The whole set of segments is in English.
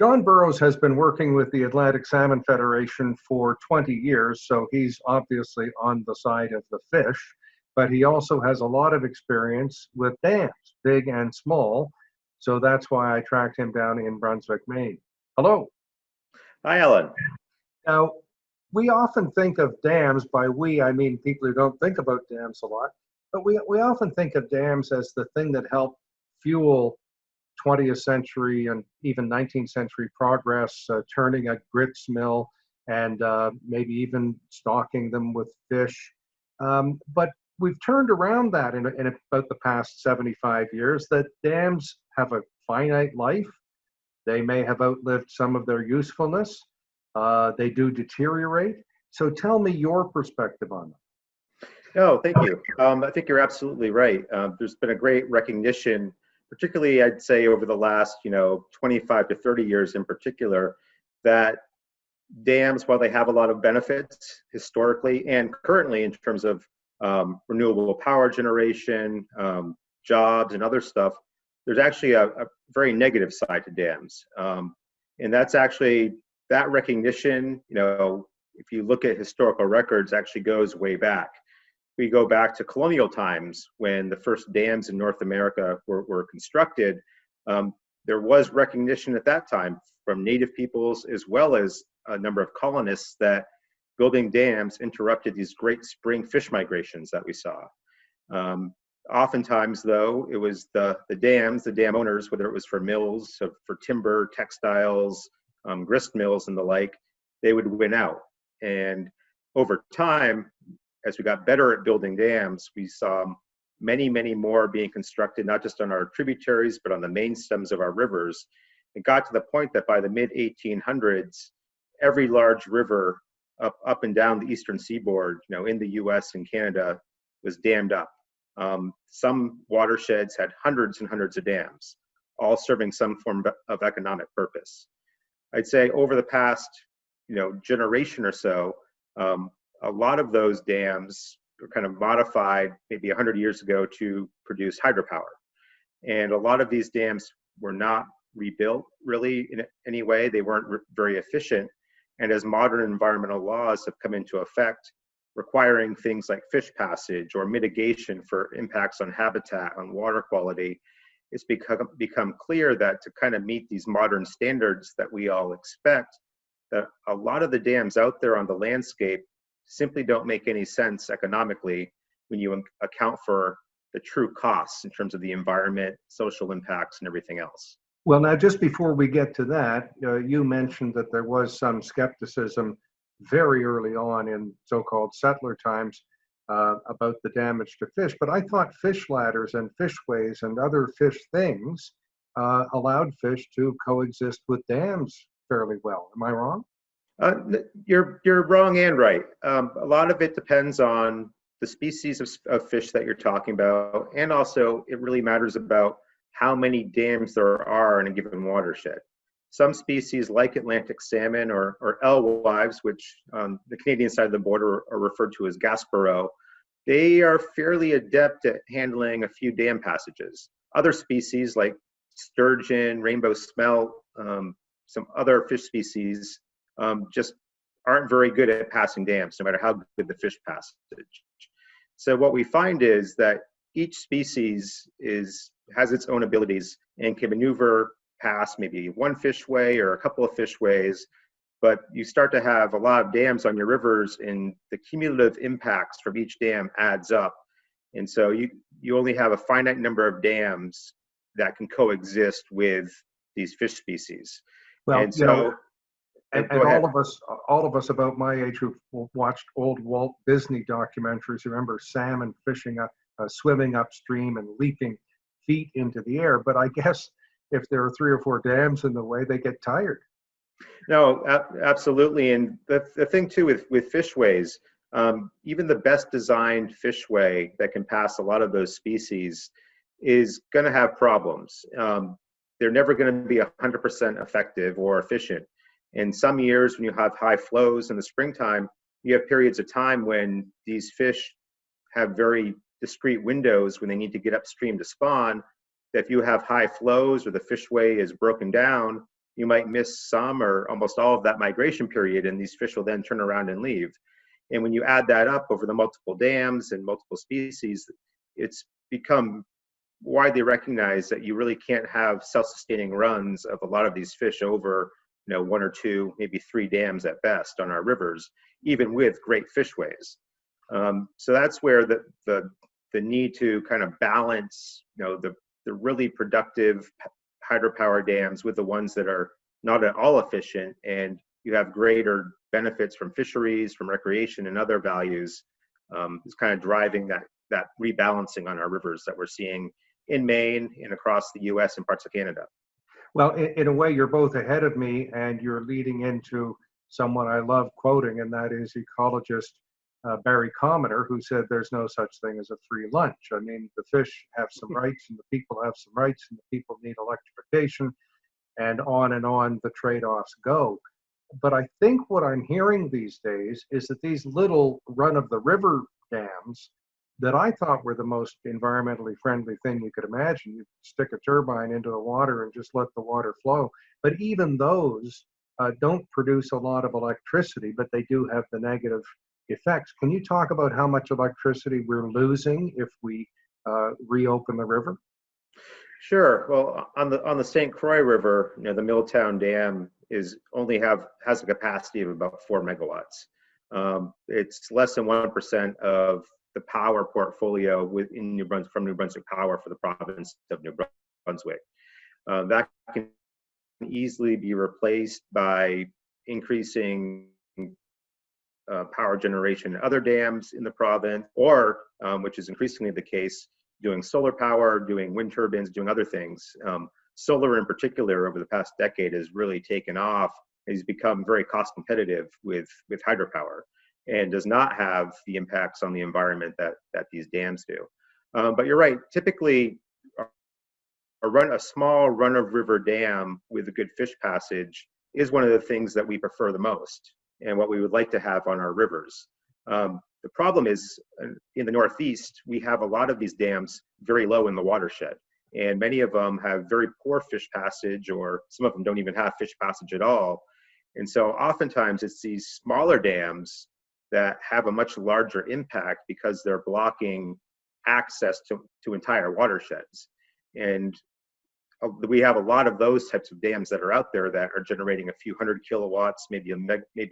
John Burrows has been working with the Atlantic Salmon Federation for 20 years, so he's obviously on the side of the fish, but he also has a lot of experience with dams, big and small. So that's why I tracked him down in Brunswick, Maine. Hello. Hi, Ellen. Now, we often think of dams, by we, I mean people who don't think about dams a lot, but we often think of dams as the thing that help fuel 20th century and even 19th century progress, turning a grits mill and maybe even stocking them with fish. But we've turned around that in about the past 75 years, that dams have a finite life. They may have outlived some of their usefulness. They do deteriorate. So tell me your perspective on them. No, thank you. I think you're absolutely right. There's been a great recognition, particularly I'd say over the last 25 to 30 years in particular, that dams, while they have a lot of benefits historically and currently in terms of renewable power generation, jobs and other stuff, there's actually a very negative side to dams. And that's actually, that recognition, if you look at historical records, actually goes way back. We go back to colonial times when the first dams in North America were constructed. There was recognition at that time from native peoples as well as a number of colonists that building dams interrupted these great spring fish migrations that we saw. Oftentimes, though, it was the dams, the dam owners, whether it was for mills, for timber, textiles, grist mills and the like, they would win out. And over time, as we got better at building dams, we saw many, many more being constructed, not just on our tributaries, but on the main stems of our rivers. It got to the point that by the mid-1800s, every large river up and down the eastern seaboard, in the US and Canada, was dammed up. Some watersheds had hundreds and hundreds of dams, all serving some form of economic purpose. I'd say over the past, generation or so, a lot of those dams were kind of modified maybe 100 years ago to produce hydropower. And a lot of these dams were not rebuilt really in any way. They weren't very efficient. And as modern environmental laws have come into effect, requiring things like fish passage or mitigation for impacts on habitat, on water quality, it's become clear that to kind of meet these modern standards that we all expect, that a lot of the dams out there on the landscape simply don't make any sense economically when you account for the true costs in terms of the environment, social impacts, and everything else. Well, now, just before we get to that, you mentioned that there was some skepticism very early on in so-called settler times about the damage to fish. But I thought fish ladders and fishways and other fish things allowed fish to coexist with dams fairly well. Am I wrong? You're wrong and right. A lot of it depends on the species of fish that you're talking about, and also it really matters about how many dams there are in a given watershed. Some species like Atlantic salmon or alewives, which on the Canadian side of the border are referred to as Gaspereau, they are fairly adept at handling a few dam passages. Other species like sturgeon, rainbow smelt, some other fish species just aren't very good at passing dams, no matter how good the fish passage. So what we find is that each species has its own abilities and can maneuver past maybe one fishway or a couple of fishways, but you start to have a lot of dams on your rivers and the cumulative impacts from each dam adds up. And so you only have a finite number of dams that can coexist with these fish species. Well, and so, and all of us about my age who've watched old Walt Disney documentaries remember salmon fishing swimming upstream and leaping feet into the air. But I guess if there are 3 or 4 dams in the way, they get tired. No, absolutely. And the thing too with fishways, even the best designed fishway that can pass a lot of those species is going to have problems. They're never going to be 100% effective or efficient. In some years, when you have high flows in the springtime, you have periods of time when these fish have very discrete windows when they need to get upstream to spawn. If you have high flows or the fishway is broken down, you might miss some or almost all of that migration period, and these fish will then turn around and leave. And when you add that up over the multiple dams and multiple species, it's become widely recognized that you really can't have self-sustaining runs of a lot of these fish over, one or two, maybe three dams at best on our rivers, even with great fishways. So that's where the need to kind of balance, the really productive hydropower dams with the ones that are not at all efficient, and you have greater benefits from fisheries, from recreation, and other values, is kind of driving that rebalancing on our rivers that we're seeing in Maine and across the U.S. and parts of Canada. Well, in a way, you're both ahead of me, and you're leading into someone I love quoting, and that is ecologist Barry Commoner, who said there's no such thing as a free lunch. I mean, the fish have some rights, and the people have some rights, and the people need electrification, and on the trade-offs go. But I think what I'm hearing these days is that these little run-of-the-river dams that I thought were the most environmentally friendly thing you could imagine. You stick a turbine into the water and just let the water flow. But even those don't produce a lot of electricity, but they do have the negative effects. Can you talk about how much electricity we're losing if we reopen the river? Sure. Well, on the St. Croix River, the Milltown Dam has a capacity of about 4 megawatts. It's less than 1% of the power portfolio within from New Brunswick Power for the province of New Brunswick. That can easily be replaced by increasing power generation in other dams in the province, or, which is increasingly the case, doing solar power, doing wind turbines, doing other things. Solar in particular over the past decade has really taken off. It's become very cost competitive with hydropower, and does not have the impacts on the environment that these dams do. But you're right, typically a small run-of-river dam with a good fish passage is one of the things that we prefer the most, and what we would like to have on our rivers. The problem is, in the Northeast, we have a lot of these dams very low in the watershed, and many of them have very poor fish passage, or some of them don't even have fish passage at all. And so oftentimes it's these smaller dams that have a much larger impact because they're blocking access to entire watersheds. And we have a lot of those types of dams that are out there that are generating a few hundred kilowatts, maybe a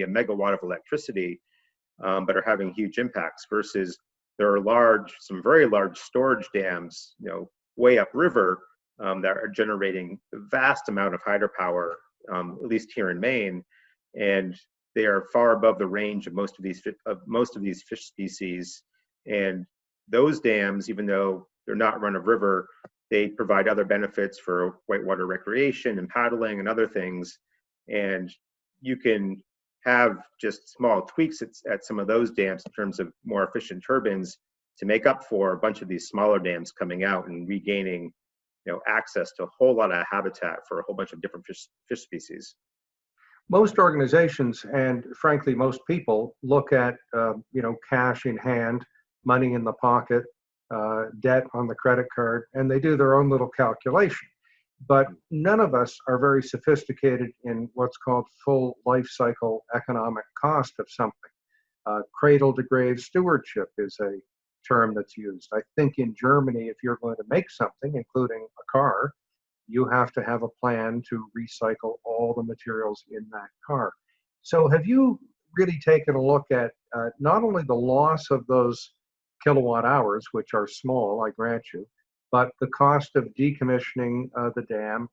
megawatt of electricity, but are having huge impacts, versus there are some very large storage dams, way upriver, that are generating a vast amount of hydropower, at least here in Maine, and they are far above the range of most of these fish species. And those dams, even though they're not run of river, they provide other benefits for whitewater recreation and paddling and other things. And you can have just small tweaks at some of those dams in terms of more efficient turbines to make up for a bunch of these smaller dams coming out and regaining, access to a whole lot of habitat for a whole bunch of different fish species. Most organizations, and frankly, most people, look at cash in hand, money in the pocket, debt on the credit card, and they do their own little calculation. But none of us are very sophisticated in what's called full life cycle economic cost of something. Cradle to grave stewardship is a term that's used. I think in Germany, if you're going to make something, including a car, you have to have a plan to recycle all the materials in that car. So have you really taken a look at not only the loss of those kilowatt hours, which are small, I grant you, but the cost of decommissioning the dam,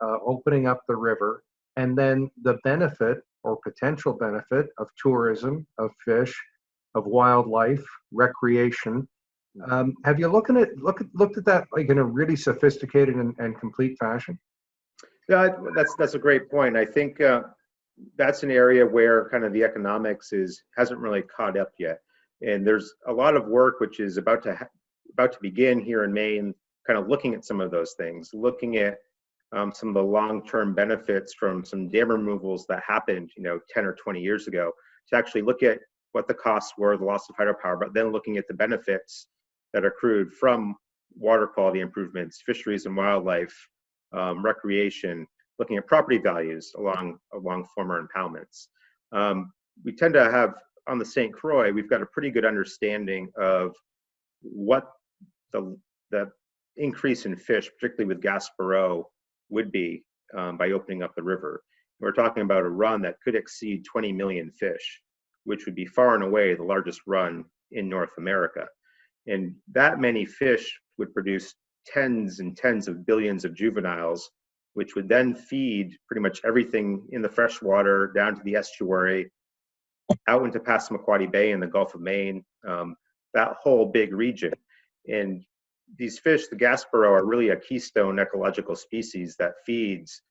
opening up the river, and then the benefit or potential benefit of tourism, of fish, of wildlife, recreation? Have you looked at that like in a really sophisticated and complete fashion? Yeah, that's a great point. I think that's an area where kind of the economics hasn't really caught up yet, and there's a lot of work which is about to begin here in Maine, kind of looking at some of those things, looking at some of the long-term benefits from some dam removals that happened, 10 or 20 years ago, to actually look at what the costs were, the loss of hydropower, but then looking at the benefits that accrued from water quality improvements, fisheries and wildlife, recreation, looking at property values along former impoundments. We tend to have on the St. Croix, we've got a pretty good understanding of what the increase in fish, particularly with Gaspereau, would be by opening up the river. We're talking about a run that could exceed 20 million fish, which would be far and away the largest run in North America. And that many fish would produce tens and tens of billions of juveniles, which would then feed pretty much everything in the freshwater down to the estuary, out into Passamaquoddy Bay and the Gulf of Maine, that whole big region. And these fish, the Gaspereau, are really a keystone ecological species that feeds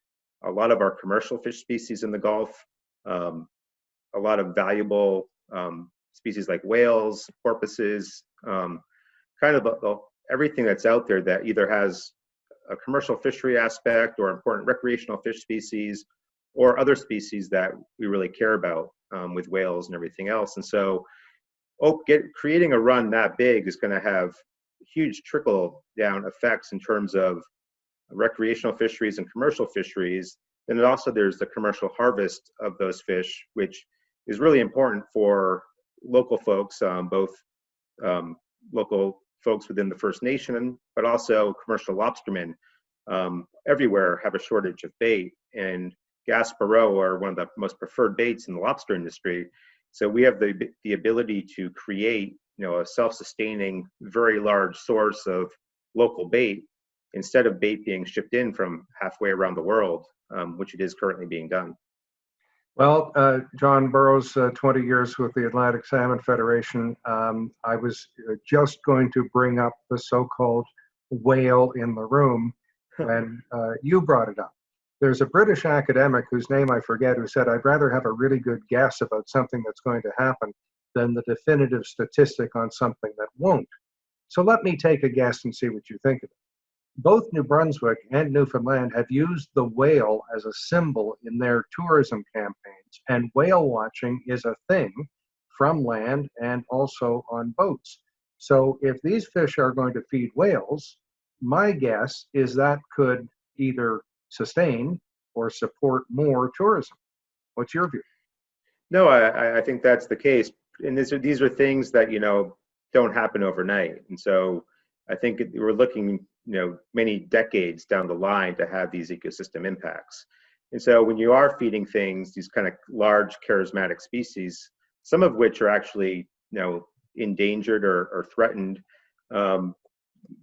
a lot of our commercial fish species in the Gulf, a lot of valuable species like whales, porpoises, kind of everything that's out there that either has a commercial fishery aspect or important recreational fish species or other species that we really care about with whales and everything else. And so creating a run that big is going to have huge trickle down effects in terms of recreational fisheries and commercial fisheries. And also there's the commercial harvest of those fish, which is really important for local folks, both local folks within the First Nation, but also commercial lobstermen everywhere have a shortage of bait, and Gaspereau are one of the most preferred baits in the lobster industry. So we have the ability to create, a self-sustaining, very large source of local bait instead of bait being shipped in from halfway around the world, which it is currently being done. Well, John Burrows, 20 years with the Atlantic Salmon Federation. I was just going to bring up the so-called whale in the room when you brought it up. There's a British academic whose name I forget who said, I'd rather have a really good guess about something that's going to happen than the definitive statistic on something that won't. So let me take a guess and see what you think of it. Both New Brunswick and Newfoundland have used the whale as a symbol in their tourism campaigns, and whale watching is a thing from land and also on boats. So if these fish are going to feed whales, my guess is that could either sustain or support more tourism. What's your view? No, I think that's the case. And these are things that, don't happen overnight. And so I think we're looking, many decades down the line to have these ecosystem impacts. And so when you are feeding things, these kind of large charismatic species, some of which are actually, endangered or threatened,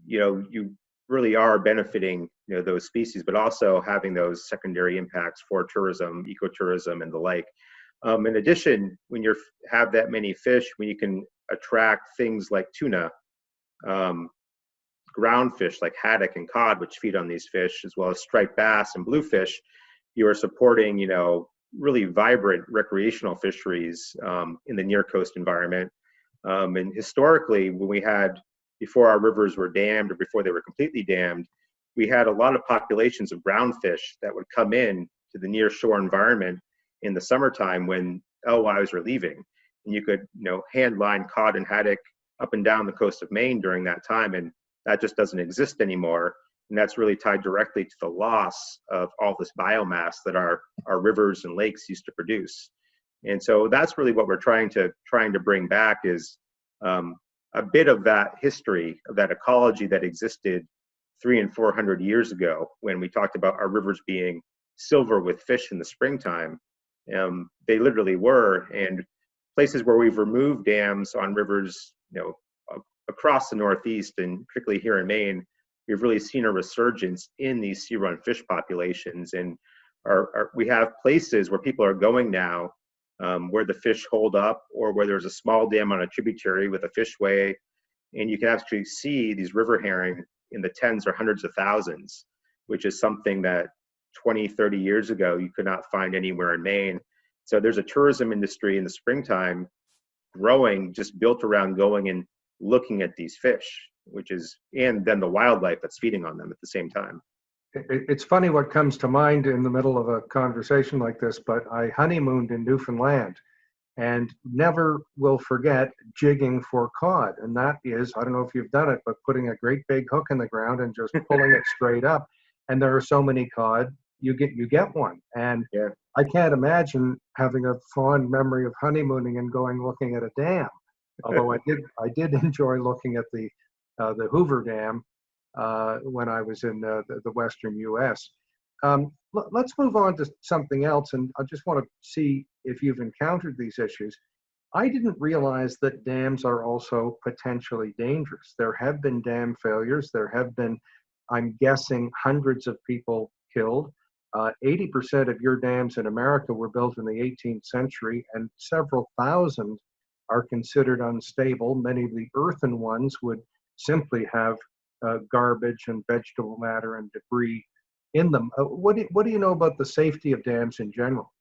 you really are benefiting, those species, but also having those secondary impacts for tourism, ecotourism, and the like. In addition, when you have that many fish, when you can attract things like tuna, ground fish like haddock and cod, which feed on these fish, as well as striped bass and bluefish, you are supporting, really vibrant recreational fisheries in the near coast environment. And historically, before our rivers were dammed or before they were completely dammed, we had a lot of populations of brown fish that would come in to the near shore environment in the summertime when alewives were leaving. And you could, hand line cod and haddock up and down the coast of Maine during that time. And that just doesn't exist anymore. And that's really tied directly to the loss of all this biomass that our rivers and lakes used to produce. And so that's really what we're trying to bring back is a bit of that history, of that ecology that existed 300 and 400 years ago when we talked about our rivers being silver with fish in the springtime. They literally were. And places where we've removed dams on rivers, across the Northeast, and particularly here in Maine, we've really seen a resurgence in these sea-run fish populations. And we have places where people are going now where the fish hold up, or where there's a small dam on a tributary with a fishway, and you can actually see these river herring in the tens or hundreds of thousands, which is something that 20, 30 years ago you could not find anywhere in Maine. So there's a tourism industry in the springtime growing, just built around going and looking at these fish, and then the wildlife that's feeding on them at the same time. It's funny what comes to mind in the middle of a conversation like this, but I honeymooned in Newfoundland and never will forget jigging for cod. And that is, I don't know if you've done it, but putting a great big hook in the ground and just pulling it straight up. And there are so many cod, you get one. And Yeah. I can't imagine having a fond memory of honeymooning and going looking at a dam. Although I did enjoy looking at the Hoover Dam when I was in the Western U.S. Let's move on to something else, and I just want to see if you've encountered these issues. I didn't realize that dams are also potentially dangerous. There have been dam failures. There have been, I'm guessing, hundreds of people killed. 80% of your dams in America were built in the 18th century, and several thousand are considered unstable. Many of the earthen ones would simply have garbage and vegetable matter and debris in them. What do you know about the safety of dams in general?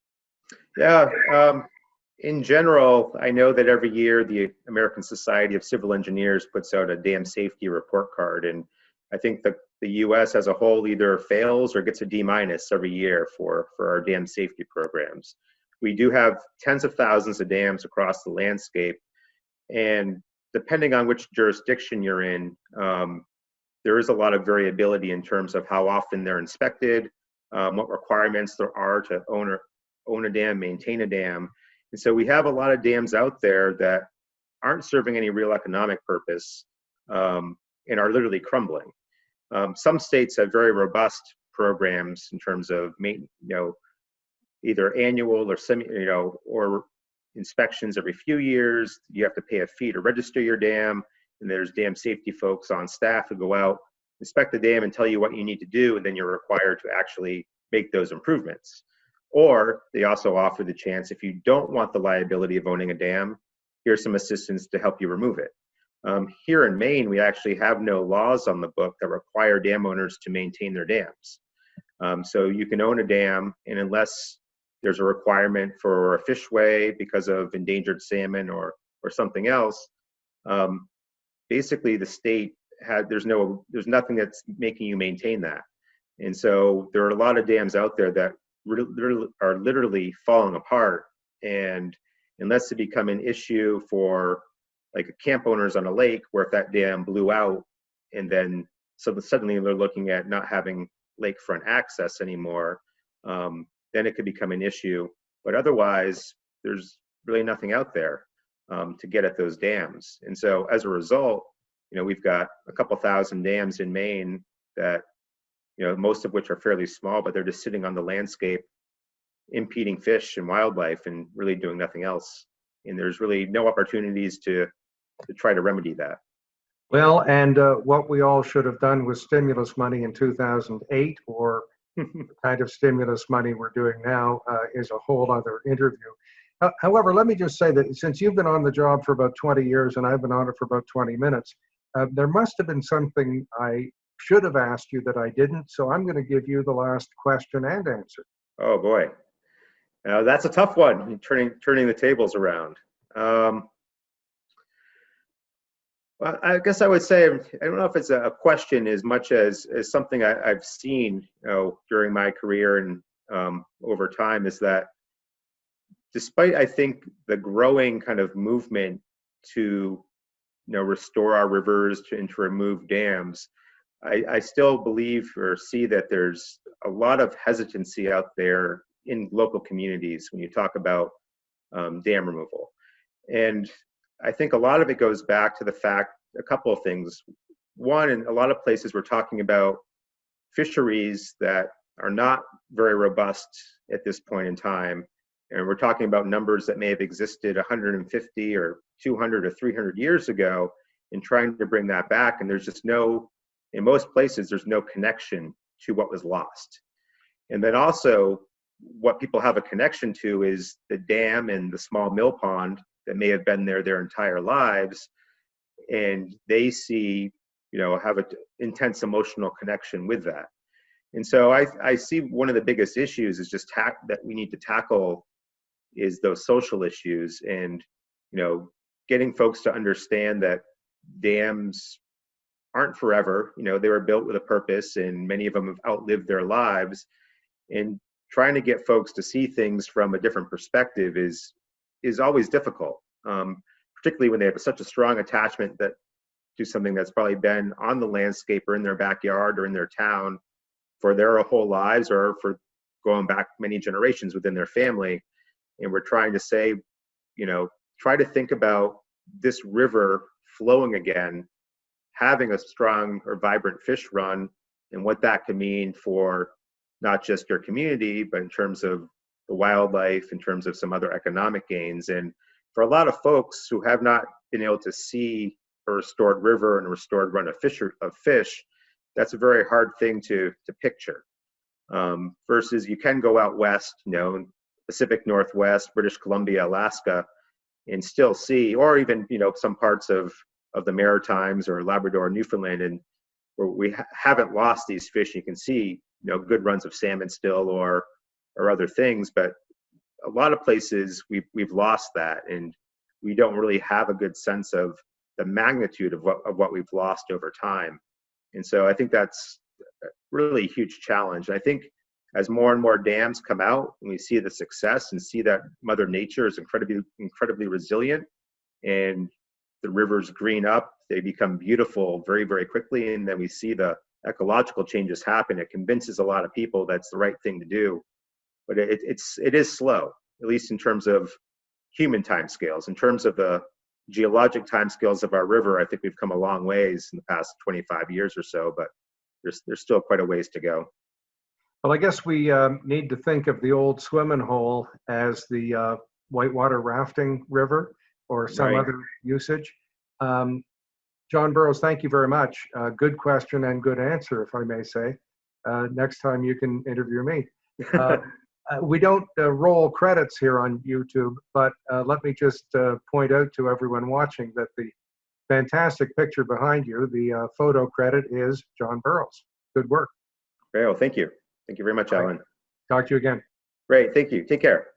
Yeah. In general, I know that every year the American Society of Civil Engineers puts out a dam safety report card, and I think the U.S. as a whole either fails or gets a D- every year for our dam safety programs. We do have tens of thousands of dams across the landscape, and depending on which jurisdiction you're in, there is a lot of variability in terms of how often they're inspected, what requirements there are to own a dam, maintain a dam. And so we have a lot of dams out there that aren't serving any real economic purpose, and are literally crumbling. Some states have very robust programs in terms of either annual or or inspections every few years. You have to pay a fee to register your dam, and there's dam safety folks on staff who go out, inspect the dam, and tell you what you need to do, and then you're required to actually make those improvements. Or they also offer the chance, if you don't want the liability of owning a dam, here's some assistance to help you remove it. Here in Maine, we actually have no laws on the book that require dam owners to maintain their dams. So you can own a dam, and unless there's a requirement for a fishway because of endangered salmon or something else, basically the state there's nothing that's making you maintain that. And so there are a lot of dams out there that are literally falling apart, and unless it become an issue for like camp owners on a lake, where if that dam blew out and then suddenly they're looking at not having lakefront access anymore, then it could become an issue. But otherwise, there's really nothing out there to get at those dams. And so as a result, we've got a couple thousand dams in Maine that, most of which are fairly small, but they're just sitting on the landscape, impeding fish and wildlife and really doing nothing else. And there's really no opportunities to try to remedy that. Well, and what we all should have done with stimulus money in 2008, or the kind of stimulus money we're doing now, is a whole other interview. However, let me just say that since you've been on the job for about 20 years and I've been on it for about 20 minutes, there must have been something I should have asked you that I didn't. So I'm going to give you the last question and answer. Oh boy, that's a tough one. Turning the tables around. Well, I guess I would say, I don't know if it's a question as much as something I've seen, during my career and over time, is that despite, I think, the growing kind of movement to, restore our rivers and to remove dams, I still believe or see that there's a lot of hesitancy out there in local communities when you talk about dam removal. And I think a lot of it goes back to the fact, a couple of things. One, in a lot of places, we're talking about fisheries that are not very robust at this point in time. And we're talking about numbers that may have existed 150 or 200 or 300 years ago, and trying to bring that back. And there's just in most places, there's no connection to what was lost. And then also, what people have a connection to is the dam and the small mill pond that may have been there their entire lives, and they see, have an intense emotional connection with that. And so I see one of the biggest issues is just that we need to tackle is those social issues, and getting folks to understand that dams aren't forever. They were built with a purpose, and many of them have outlived their lives. And trying to get folks to see things from a different perspective is always difficult, particularly when they have such a strong attachment to something that's probably been on the landscape or in their backyard or in their town for their whole lives, or for going back many generations within their family. And we're trying to say, try to think about this river flowing again, having a strong or vibrant fish run, and what that could mean for not just your community, but in terms of the wildlife, in terms of some other economic gains. And for a lot of folks who have not been able to see a restored river and a restored run of fish, that's a very hard thing to picture. Versus you can go out west, Pacific Northwest, British Columbia, Alaska, and still see, or even some parts of the Maritimes or Labrador, Newfoundland, and where we haven't lost these fish. You can see good runs of salmon still, or other things, but a lot of places we've lost that, and we don't really have a good sense of the magnitude of what we've lost over time. And so I think that's really a huge challenge. And I think as more and more dams come out and we see the success and see that Mother Nature is incredibly resilient, and the rivers green up, they become beautiful very, very quickly, and then we see the ecological changes happen, it convinces a lot of people that's the right thing to do. But it is slow, at least in terms of human timescales. In terms of the geologic timescales of our river, I think we've come a long ways in the past 25 years or so, but there's still quite a ways to go. Well, I guess we need to think of the old swimming hole as the whitewater rafting river, or some Right. other usage. John Burrows, thank you very much. Good question and good answer, if I may say. Next time you can interview me. We don't roll credits here on YouTube, but let me just point out to everyone watching that the fantastic picture behind you, the photo credit, is John Burrows. Good work. Well, thank you. Thank you very much, Alan. Talk to you again. Great. Thank you. Take care.